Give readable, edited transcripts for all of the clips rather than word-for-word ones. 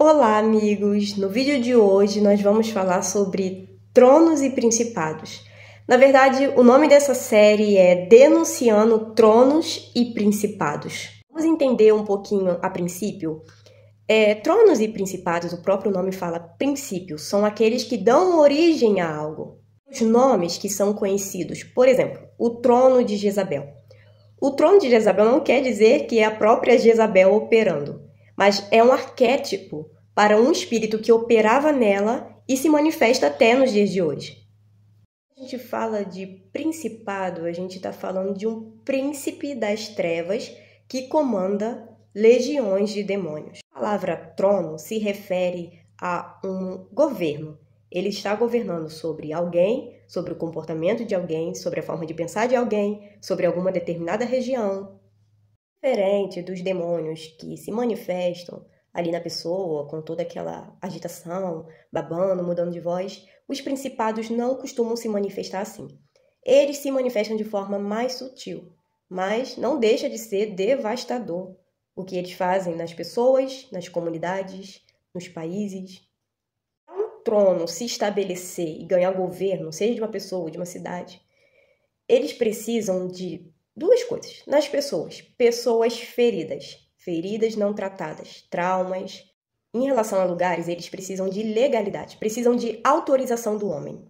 Olá, amigos! No vídeo de hoje nós vamos falar sobre tronos e principados. Na verdade, o nome dessa série é Denunciando Tronos e Principados. Vamos entender um pouquinho a princípio. Tronos e principados, o próprio nome fala princípios, são aqueles que dão origem a algo. Os nomes que são conhecidos, por exemplo, o trono de Jezabel. O trono de Jezabel não quer dizer que é a própria Jezabel operando, mas é um arquétipo para um espírito que operava nela e se manifesta até nos dias de hoje. Quando a gente fala de principado, a gente está falando de um príncipe das trevas que comanda legiões de demônios. A palavra trono se refere a um governo. Ele está governando sobre alguém, sobre o comportamento de alguém, sobre a forma de pensar de alguém, sobre alguma determinada região. Diferente dos demônios que se manifestam ali na pessoa, com toda aquela agitação, babando, mudando de voz, os principados não costumam se manifestar assim. Eles se manifestam de forma mais sutil, mas não deixa de ser devastador o que eles fazem nas pessoas, nas comunidades, nos países. Para um trono se estabelecer e ganhar governo, seja de uma pessoa ou de uma cidade, eles precisam de duas coisas nas pessoas. Pessoas feridas não tratadas, traumas. Em relação a lugares, eles precisam de legalidade, precisam de autorização do homem.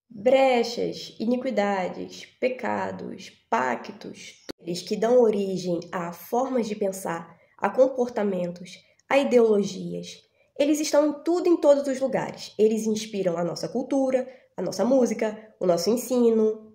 Brechas, iniquidades, pecados, pactos, eles que dão origem a formas de pensar, a comportamentos, a ideologias. Eles estão em tudo, em todos os lugares. Eles inspiram a nossa cultura, a nossa música, o nosso ensino,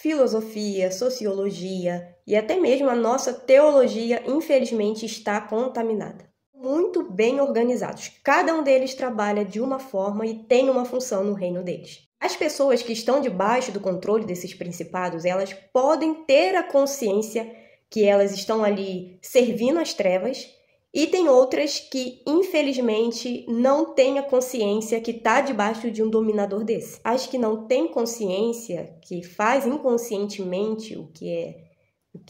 filosofia, sociologia e até mesmo a nossa teologia, infelizmente, está contaminada. Muito bem organizados. Cada um deles trabalha de uma forma e tem uma função no reino deles. As pessoas que estão debaixo do controle desses principados, elas podem ter a consciência que elas estão ali servindo as trevas, e tem outras que, infelizmente, não têm a consciência que está debaixo de um dominador desse. As que não têm consciência, que faz inconscientemente o que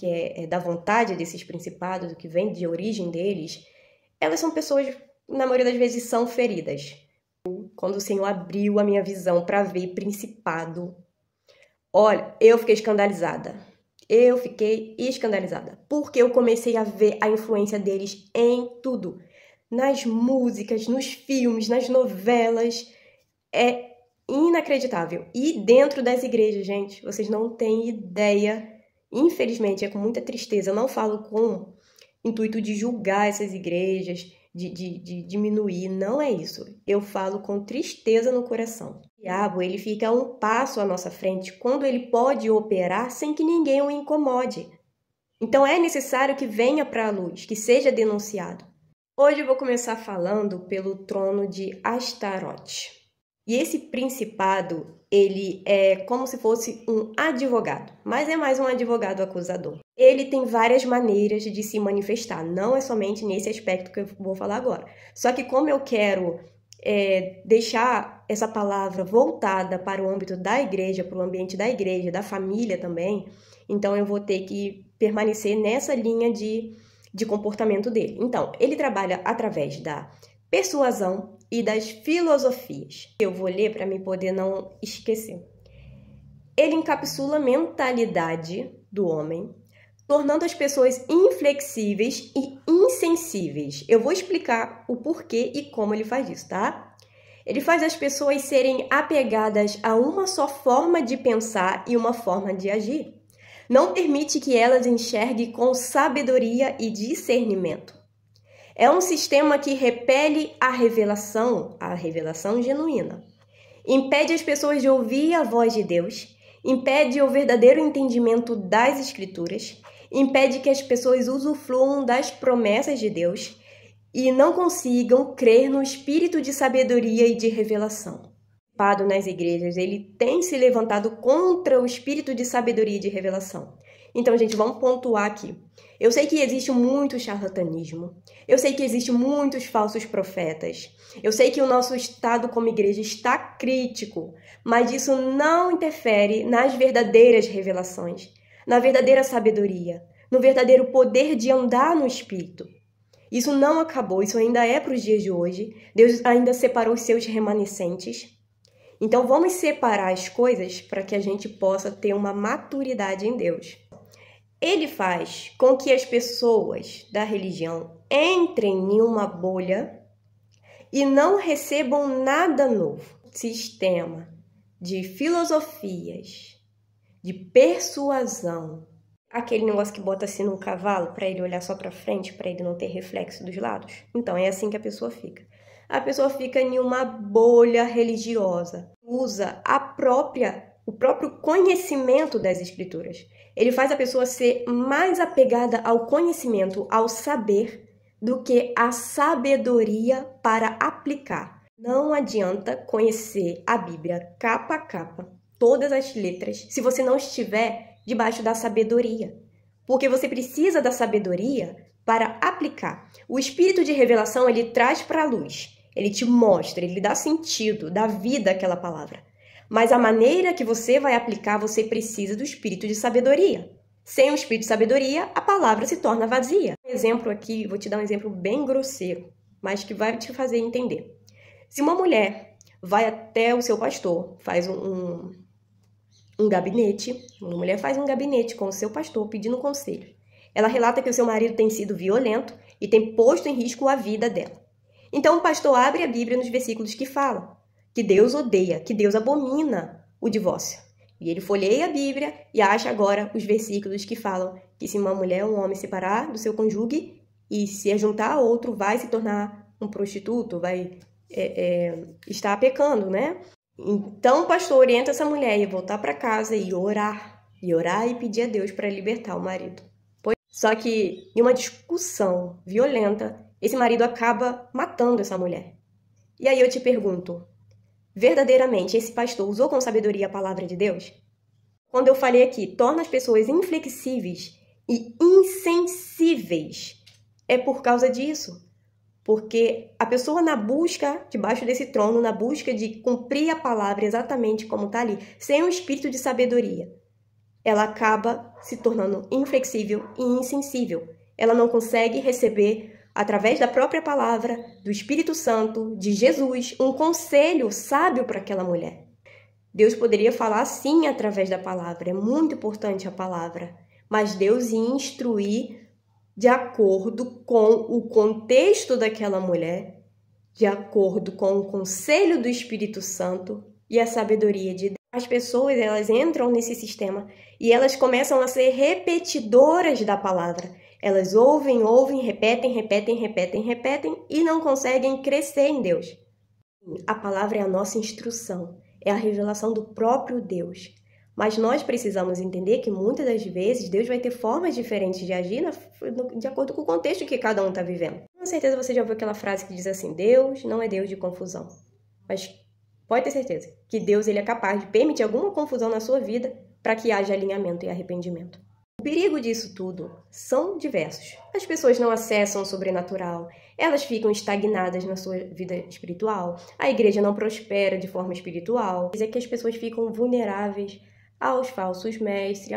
é da vontade desses principados, o que vem de origem deles, elas são pessoas, na maioria das vezes, são feridas. Quando o Senhor abriu a minha visão para ver principado, olha, eu fiquei escandalizada. Porque eu comecei a ver a influência deles em tudo. Nas músicas, nos filmes, nas novelas. É inacreditável. E dentro das igrejas, gente, vocês não têm ideia. Infelizmente, é com muita tristeza. Eu não falo com intuito de julgar essas igrejas, de diminuir. Não é isso. Eu falo com tristeza no coração. O diabo, ele fica um passo à nossa frente quando ele pode operar sem que ninguém o incomode. Então é necessário que venha para a luz, que seja denunciado. Hoje eu vou começar falando pelo trono de Astarote. E esse principado, ele é como se fosse um advogado, mas é mais um advogado acusador. Ele tem várias maneiras de se manifestar, não é somente nesse aspecto que eu vou falar agora. Só que como eu quero deixar essa palavra voltada para o âmbito da igreja, para o ambiente da igreja, da família também, então eu vou ter que permanecer nessa linha de comportamento dele. Então, ele trabalha através da persuasão e das filosofias. Eu vou ler para me poder não esquecer. Ele encapsula a mentalidade do homem, tornando as pessoas inflexíveis e insensíveis. Eu vou explicar o porquê e como ele faz isso, tá? Ele faz as pessoas serem apegadas a uma só forma de pensar e uma forma de agir. Não permite que elas enxerguem com sabedoria e discernimento. É um sistema que repele a revelação genuína. Impede as pessoas de ouvir a voz de Deus, impede o verdadeiro entendimento das Escrituras, impede que as pessoas usufruam das promessas de Deus e não consigam crer no espírito de sabedoria e de revelação. Nas igrejas, ele tem se levantado contra o espírito de sabedoria e de revelação. Então, gente, vamos pontuar aqui. Eu sei que existe muito charlatanismo, eu sei que existe muitos falsos profetas, eu sei que o nosso estado como igreja está crítico, mas isso não interfere nas verdadeiras revelações, na verdadeira sabedoria, no verdadeiro poder de andar no espírito. Isso não acabou, isso ainda é para os dias de hoje. Deus ainda separou os seus remanescentes. Então, vamos separar as coisas para que a gente possa ter uma maturidade em Deus. Ele faz com que as pessoas da religião entrem em uma bolha e não recebam nada novo. Sistema de filosofias, de persuasão, aquele negócio que bota assim num cavalo para ele olhar só para frente, para ele não ter reflexo dos lados. Então, é assim que a pessoa fica. A pessoa fica em uma bolha religiosa, usa o próprio conhecimento das escrituras. Ele faz a pessoa ser mais apegada ao conhecimento, ao saber, do que a sabedoria para aplicar. Não adianta conhecer a Bíblia capa a capa, todas as letras, se você não estiver debaixo da sabedoria. Porque você precisa da sabedoria para aplicar. O espírito de revelação, ele traz para a luz. Ele te mostra, ele dá sentido, dá vida àquela palavra. Mas a maneira que você vai aplicar, você precisa do espírito de sabedoria. Sem o espírito de sabedoria, a palavra se torna vazia. Um exemplo aqui, vou te dar um exemplo bem grosseiro, mas que vai te fazer entender. Se uma mulher vai até o seu pastor, faz um gabinete, uma mulher faz um gabinete com o seu pastor pedindo conselho. Ela relata que o seu marido tem sido violento e tem posto em risco a vida dela. Então o pastor abre a Bíblia nos versículos que falam que Deus odeia, que Deus abomina o divórcio. E ele folheia a Bíblia e acha agora os versículos que falam que se uma mulher ou um homem separar do seu cônjuge e se juntar a outro, vai se tornar um prostituto, vai estar pecando, né? Então o pastor orienta essa mulher a voltar para casa e orar e pedir a Deus para libertar o marido. Só que em uma discussão violenta, esse marido acaba matando essa mulher. E aí eu te pergunto, verdadeiramente esse pastor usou com sabedoria a palavra de Deus? Quando eu falei aqui, torna as pessoas inflexíveis e insensíveis, é por causa disso. Porque a pessoa na busca, debaixo desse trono, na busca de cumprir a palavra exatamente como está ali, sem um espírito de sabedoria, ela acaba se tornando inflexível e insensível. Ela não consegue receber, através da própria palavra, do Espírito Santo, de Jesus, um conselho sábio para aquela mulher. Deus poderia falar sim através da palavra, é muito importante a palavra, mas Deus ia instruir de acordo com o contexto daquela mulher, de acordo com o conselho do Espírito Santo e a sabedoria de Deus. As pessoas, elas entram nesse sistema e elas começam a ser repetidoras da palavra. Elas ouvem, repetem e não conseguem crescer em Deus. A palavra é a nossa instrução, é a revelação do próprio Deus. Mas nós precisamos entender que muitas das vezes Deus vai ter formas diferentes de agir de acordo com o contexto que cada um está vivendo. Com certeza você já ouviu aquela frase que diz assim, Deus não é Deus de confusão. Mas pode ter certeza que Deus ele é capaz de permitir alguma confusão na sua vida para que haja alinhamento e arrependimento. O perigo disso tudo são diversos. As pessoas não acessam o sobrenatural, elas ficam estagnadas na sua vida espiritual, a igreja não prospera de forma espiritual. É que as pessoas ficam vulneráveis aos falsos mestres,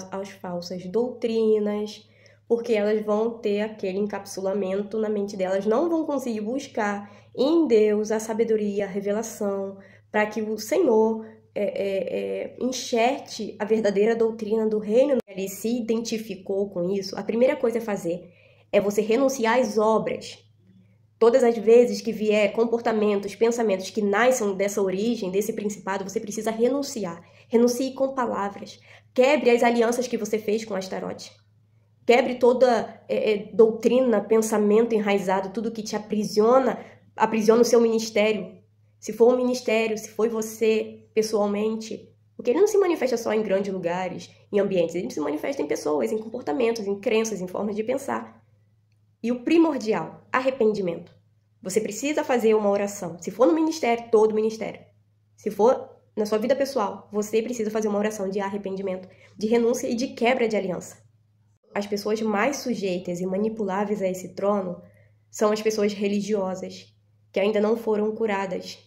às falsas doutrinas, porque elas vão ter aquele encapsulamento na mente delas, não vão conseguir buscar em Deus a sabedoria, a revelação, para que o Senhor enxerte a verdadeira doutrina do reino. Ele se identificou com isso. A primeira coisa a fazer é você renunciar às obras. Todas as vezes que vier comportamentos, pensamentos que nascem dessa origem, desse principado, você precisa renunciar. Renuncie com palavras. Quebre as alianças que você fez com Astarote. Quebre toda doutrina, pensamento enraizado, tudo que te aprisiona o seu ministério. Se for um ministério, se foi você pessoalmente. Porque ele não se manifesta só em grandes lugares, em ambientes. Ele se manifesta em pessoas, em comportamentos, em crenças, em formas de pensar. E o primordial, arrependimento. Você precisa fazer uma oração. Se for no ministério, todo ministério. Se for na sua vida pessoal, você precisa fazer uma oração de arrependimento, de renúncia e de quebra de aliança. As pessoas mais sujeitas e manipuláveis a esse trono são as pessoas religiosas, que ainda não foram curadas.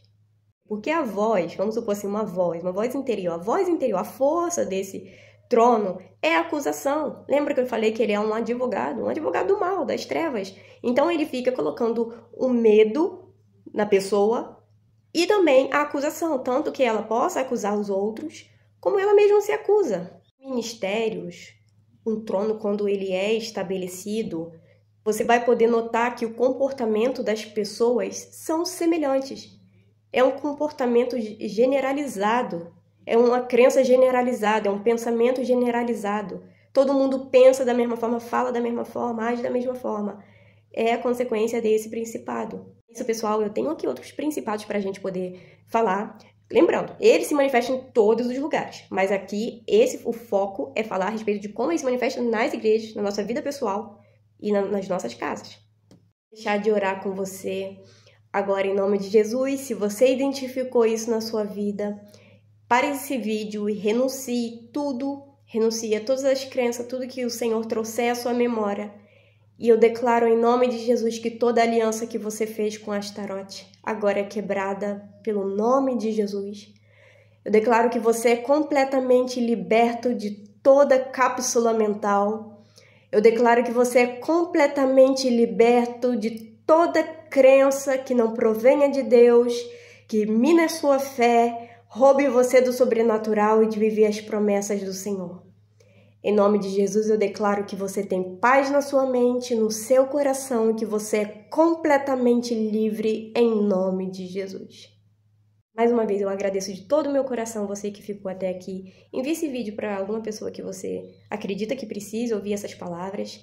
Porque a voz, vamos supor assim, uma voz interior, a voz interior, a força Trono é acusação. Lembra que eu falei que ele é um advogado do mal, das trevas. Então ele fica colocando o medo na pessoa e também a acusação, tanto que ela possa acusar os outros, como ela mesma se acusa. Ministérios, um trono, quando ele é estabelecido, você vai poder notar que o comportamento das pessoas são semelhantes. É um comportamento generalizado. É uma crença generalizada, é um pensamento generalizado. Todo mundo pensa da mesma forma, fala da mesma forma, age da mesma forma. É a consequência desse principado. Isso, pessoal, eu tenho aqui outros principados para a gente poder falar. Lembrando, ele se manifesta em todos os lugares, mas aqui o foco é falar a respeito de como ele se manifesta nas igrejas, na nossa vida pessoal e nas nossas casas. Deixar de orar com você agora em nome de Jesus. Se você identificou isso na sua vida, pare esse vídeo e renuncie tudo, renuncie a todas as crenças, tudo que o Senhor trouxer à sua memória. E eu declaro em nome de Jesus que toda aliança que você fez com Astarote agora é quebrada pelo nome de Jesus. Eu declaro que você é completamente liberto de toda cápsula mental. Eu declaro que você é completamente liberto de toda crença que não provenha de Deus, que mina a sua fé, roube você do sobrenatural e de viver as promessas do Senhor. Em nome de Jesus, eu declaro que você tem paz na sua mente, no seu coração e que você é completamente livre em nome de Jesus. Mais uma vez, eu agradeço de todo o meu coração você que ficou até aqui. Envie esse vídeo para alguma pessoa que você acredita que precisa ouvir essas palavras.